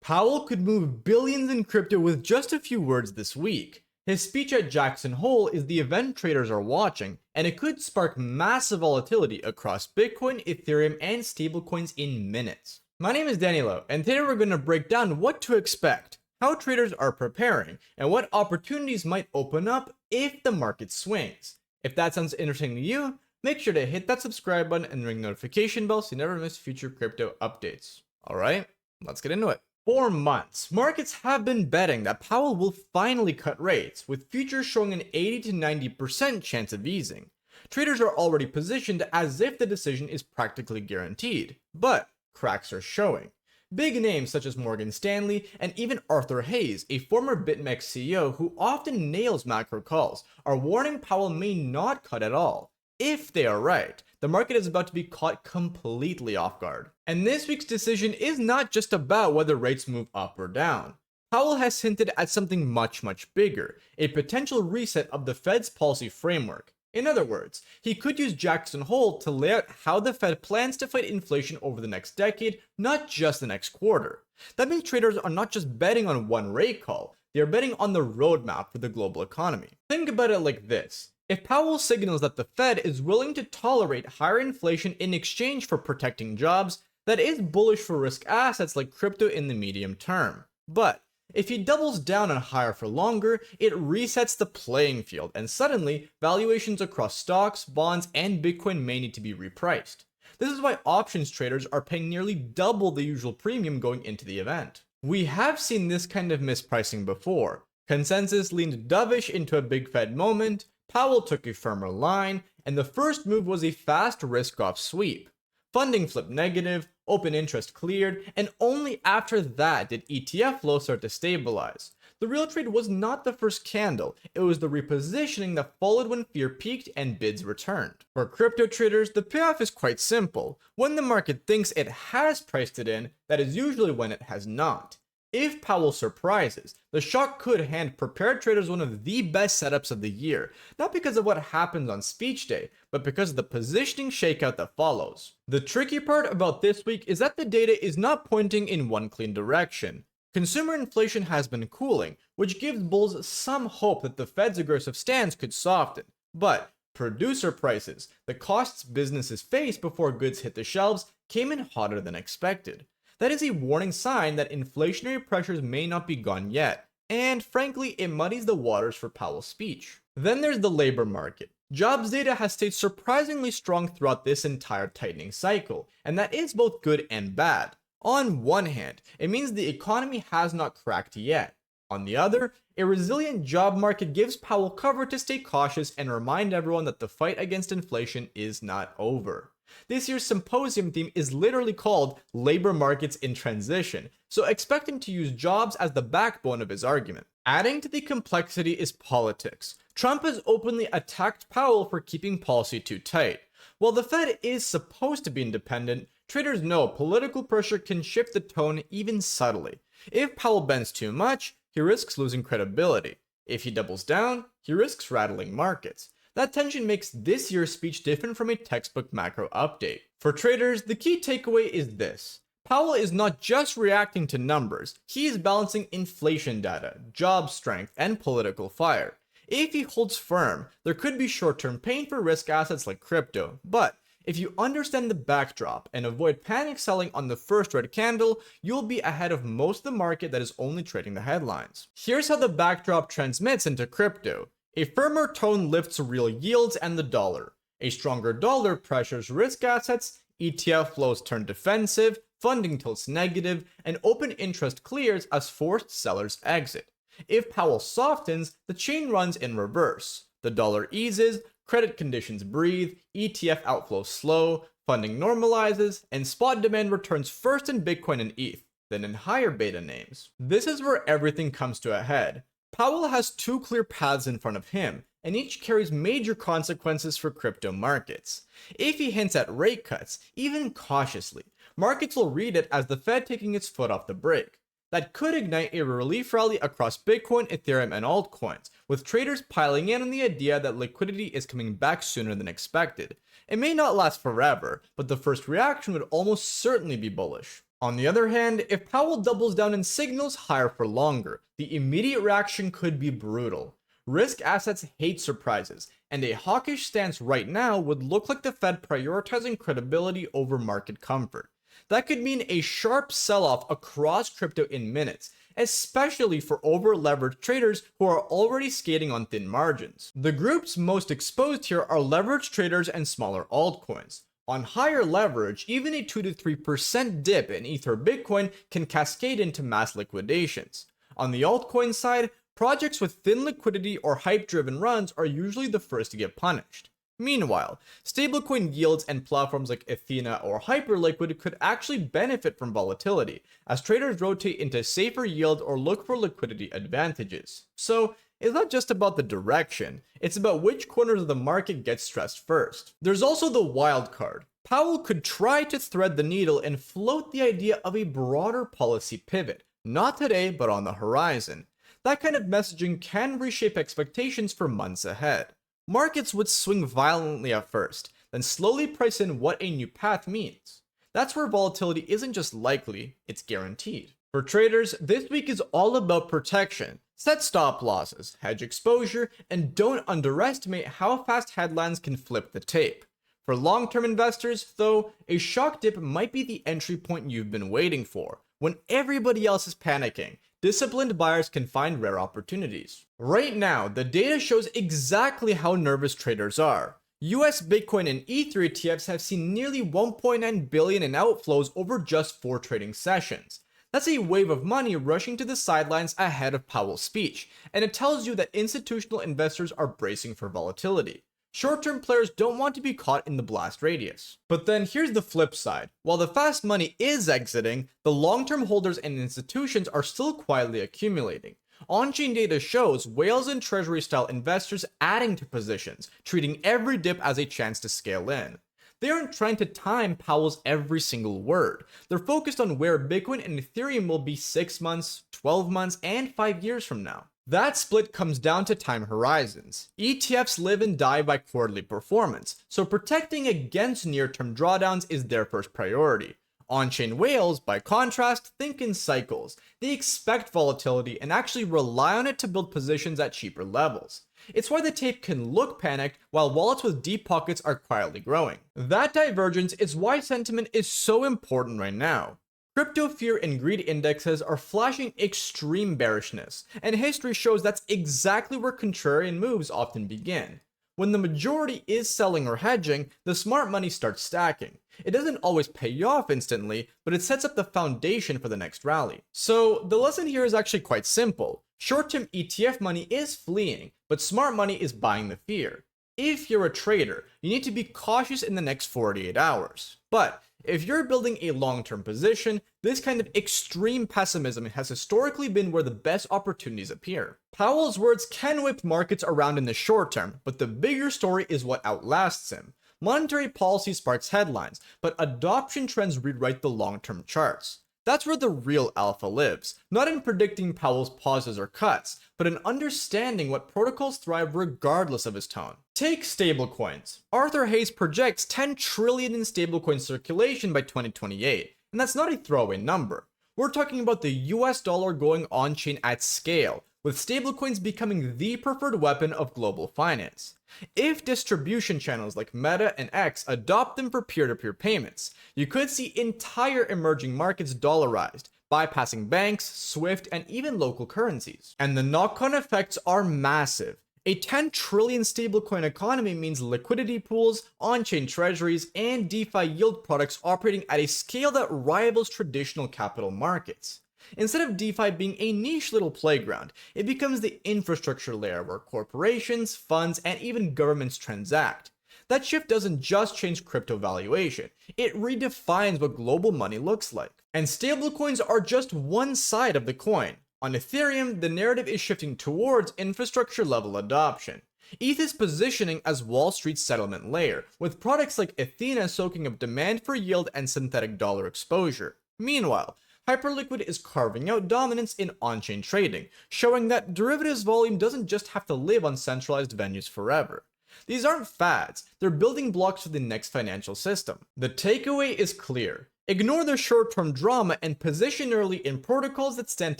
Powell could move billions in crypto with just a few words this week. His speech at Jackson Hole is the event traders are watching, and it could spark massive volatility across Bitcoin, Ethereum, and stablecoins in minutes. My name is Danilo, and today we're going to break down what to expect, how traders are preparing, and what opportunities might open up if the market swings. If that sounds interesting to you, make sure to hit that subscribe button and ring the notification bell so you never miss future crypto updates. Alright, let's get into it. For months, markets have been betting that Powell will finally cut rates, with futures showing an 80 to 90% chance of easing. Traders are already positioned as if the decision is practically guaranteed, but cracks are showing. Big names such as Morgan Stanley and even Arthur Hayes, a former BitMEX CEO who often nails macro calls, are warning Powell may not cut at all. If they are right, the market is about to be caught completely off guard. And this week's decision is not just about whether rates move up or down. Powell has hinted at something much bigger, a potential reset of the Fed's policy framework. In other words, he could use Jackson Hole to lay out how the Fed plans to fight inflation over the next decade, not just the next quarter. That means traders are not just betting on one rate call, they are betting on the roadmap for the global economy. Think about it like this. If Powell signals that the Fed is willing to tolerate higher inflation in exchange for protecting jobs, that is bullish for risk assets like crypto in the medium term. But if he doubles down on higher for longer, it resets the playing field, and suddenly valuations across stocks, bonds, and Bitcoin may need to be repriced. This is why options traders are paying nearly double the usual premium going into the event. We have seen this kind of mispricing before. Consensus leaned dovish into a big Fed moment, Powell took a firmer line, and the first move was a fast risk-off sweep. Funding flipped negative, open interest cleared, and only after that did ETF flow start to stabilize. The real trade was not the first candle, it was the repositioning that followed when fear peaked and bids returned. For crypto traders, the payoff is quite simple. When the market thinks it has priced it in, that is usually when it has not. If Powell surprises, the shock could hand prepared traders one of the best setups of the year, not because of what happens on speech day, but because of the positioning shakeout that follows. The tricky part about this week is that the data is not pointing in one clean direction. Consumer inflation has been cooling, which gives bulls some hope that the Fed's aggressive stance could soften. But producer prices, the costs businesses face before goods hit the shelves, came in hotter than expected. That is a warning sign that inflationary pressures may not be gone yet, and frankly, it muddies the waters for Powell's speech. Then there's the labor market. Jobs data has stayed surprisingly strong throughout this entire tightening cycle, and that is both good and bad. On one hand, it means the economy has not cracked yet. On the other, a resilient job market gives Powell cover to stay cautious and remind everyone that the fight against inflation is not over. This year's symposium theme is literally called Labor Markets in Transition, so expect him to use jobs as the backbone of his argument. Adding to the complexity is politics. Trump has openly attacked Powell for keeping policy too tight. While the Fed is supposed to be independent, traders know political pressure can shift the tone even subtly. If Powell bends too much, he risks losing credibility. If he doubles down, he risks rattling markets. That tension makes this year's speech different from a textbook macro update. For traders, the key takeaway is this. Powell is not just reacting to numbers, he is balancing inflation data, job strength, and political fire. If he holds firm, there could be short-term pain for risk assets like crypto, but if you understand the backdrop and avoid panic selling on the first red candle, you'll be ahead of most of the market that is only trading the headlines. Here's how the backdrop transmits into crypto. A firmer tone lifts real yields and the dollar. A stronger dollar pressures risk assets, ETF flows turn defensive, funding tilts negative, and open interest clears as forced sellers exit. If Powell softens, the chain runs in reverse. The dollar eases, credit conditions breathe, ETF outflows slow, funding normalizes, and spot demand returns first in Bitcoin and ETH, then in higher beta names. This is where everything comes to a head. Powell has two clear paths in front of him, and each carries major consequences for crypto markets. If he hints at rate cuts, even cautiously, markets will read it as the Fed taking its foot off the brake. That could ignite a relief rally across Bitcoin, Ethereum, and altcoins, with traders piling in on the idea that liquidity is coming back sooner than expected. It may not last forever, but the first reaction would almost certainly be bullish. On the other hand, if Powell doubles down and signals higher for longer, the immediate reaction could be brutal. Risk assets hate surprises, and a hawkish stance right now would look like the Fed prioritizing credibility over market comfort. That could mean a sharp sell-off across crypto in minutes, especially for over-leveraged traders who are already skating on thin margins. The groups most exposed here are leveraged traders and smaller altcoins. On higher leverage, even a 2 to 3% dip in Ether Bitcoin can cascade into mass liquidations. On the altcoin side, projects with thin liquidity or hype-driven runs are usually the first to get punished. Meanwhile, stablecoin yields and platforms like Ethena or Hyperliquid could actually benefit from volatility, as traders rotate into safer yield or look for liquidity advantages. So, it's not just about the direction, it's about which corners of the market get stressed first. There's also the wild card. Powell could try to thread the needle and float the idea of a broader policy pivot, not today but on the horizon. That kind of messaging can reshape expectations for months ahead. Markets would swing violently at first, then slowly price in what a new path means. That's where volatility isn't just likely, it's guaranteed. For traders, this week is all about protection. Set stop losses, hedge exposure, and don't underestimate how fast headlines can flip the tape. For long-term investors, though, a shock dip might be the entry point you've been waiting for. When everybody else is panicking, disciplined buyers can find rare opportunities. Right now, the data shows exactly how nervous traders are. US Bitcoin and Ether ETFs have seen nearly 1.9 billion in outflows over just 4 trading sessions. That's a wave of money rushing to the sidelines ahead of Powell's speech, and it tells you that institutional investors are bracing for volatility. Short-term players don't want to be caught in the blast radius. But then here's the flip side. While the fast money is exiting, the long-term holders and institutions are still quietly accumulating. On-chain data shows whales and treasury-style investors adding to positions, treating every dip as a chance to scale in. They aren't trying to time Powell's every single word. They're focused on where Bitcoin and Ethereum will be 6 months, 12 months, and 5 years from now. That split comes down to time horizons. ETFs live and die by quarterly performance, so protecting against near-term drawdowns is their first priority. On-chain whales, by contrast, think in cycles. They expect volatility and actually rely on it to build positions at cheaper levels. It's why the tape can look panicked while wallets with deep pockets are quietly growing. That divergence is why sentiment is so important right now. Crypto fear and greed indexes are flashing extreme bearishness, and history shows that's exactly where contrarian moves often begin. When the majority is selling or hedging, the smart money starts stacking. It doesn't always pay off instantly, but it sets up the foundation for the next rally. So the lesson here is actually quite simple. Short-term ETF money is fleeing, but smart money is buying the fear. If you're a trader, you need to be cautious in the next 48 hours. But if you're building a long-term position, this kind of extreme pessimism has historically been where the best opportunities appear. Powell's words can whip markets around in the short term, but the bigger story is what outlasts him. Monetary policy sparks headlines, but adoption trends rewrite the long-term charts. That's where the real alpha lives, not in predicting Powell's pauses or cuts, but in understanding what protocols thrive regardless of his tone. Take stablecoins. Arthur Hayes projects 10 trillion in stablecoin circulation by 2028, and that's not a throwaway number. We're talking about the US dollar going on-chain at scale, with stablecoins becoming the preferred weapon of global finance. If distribution channels like Meta and X adopt them for peer-to-peer payments, you could see entire emerging markets dollarized, bypassing banks, SWIFT, and even local currencies. And the knock-on effects are massive. A 10 trillion stablecoin economy means liquidity pools, on-chain treasuries, and DeFi yield products operating at a scale that rivals traditional capital markets. Instead of DeFi being a niche little playground, it becomes the infrastructure layer where corporations, funds, and even governments transact. That shift doesn't just change crypto valuation, it redefines what global money looks like. And stablecoins are just one side of the coin. On Ethereum, the narrative is shifting towards infrastructure-level adoption. ETH is positioning as Wall Street's settlement layer, with products like Ethena soaking up demand for yield and synthetic dollar exposure. Meanwhile, Hyperliquid is carving out dominance in on-chain trading, showing that derivatives volume doesn't just have to live on centralized venues forever. These aren't fads, they're building blocks for the next financial system. The takeaway is clear. Ignore the short-term drama and position early in protocols that stand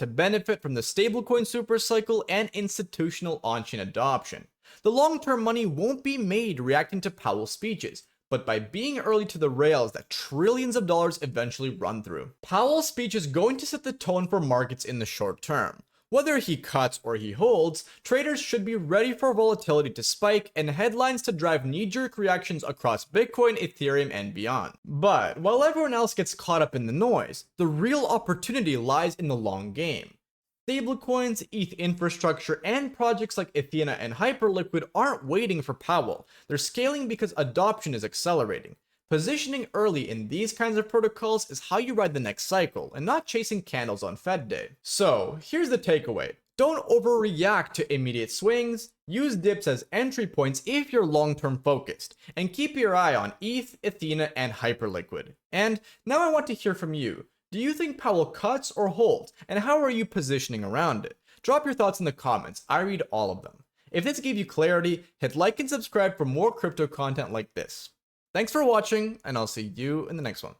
to benefit from the stablecoin supercycle and institutional on-chain adoption. The long-term money won't be made reacting to Powell's speeches, but by being early to the rails that trillions of dollars eventually run through. Powell's speech is going to set the tone for markets in the short term. Whether he cuts or he holds, traders should be ready for volatility to spike and headlines to drive knee-jerk reactions across Bitcoin, Ethereum, and beyond. But while everyone else gets caught up in the noise, the real opportunity lies in the long game. Stablecoins, ETH infrastructure, and projects like Ethena and Hyperliquid aren't waiting for Powell. They're scaling because adoption is accelerating. Positioning early in these kinds of protocols is how you ride the next cycle, and not chasing candles on Fed Day. So, here's the takeaway. Don't overreact to immediate swings, use dips as entry points if you're long-term focused, and keep your eye on ETH, Ethena, and Hyperliquid. And now I want to hear from you. Do you think Powell cuts or holds, and how are you positioning around it? Drop your thoughts in the comments, I read all of them. If this gave you clarity, hit like and subscribe for more crypto content like this. Thanks for watching, and I'll see you in the next one.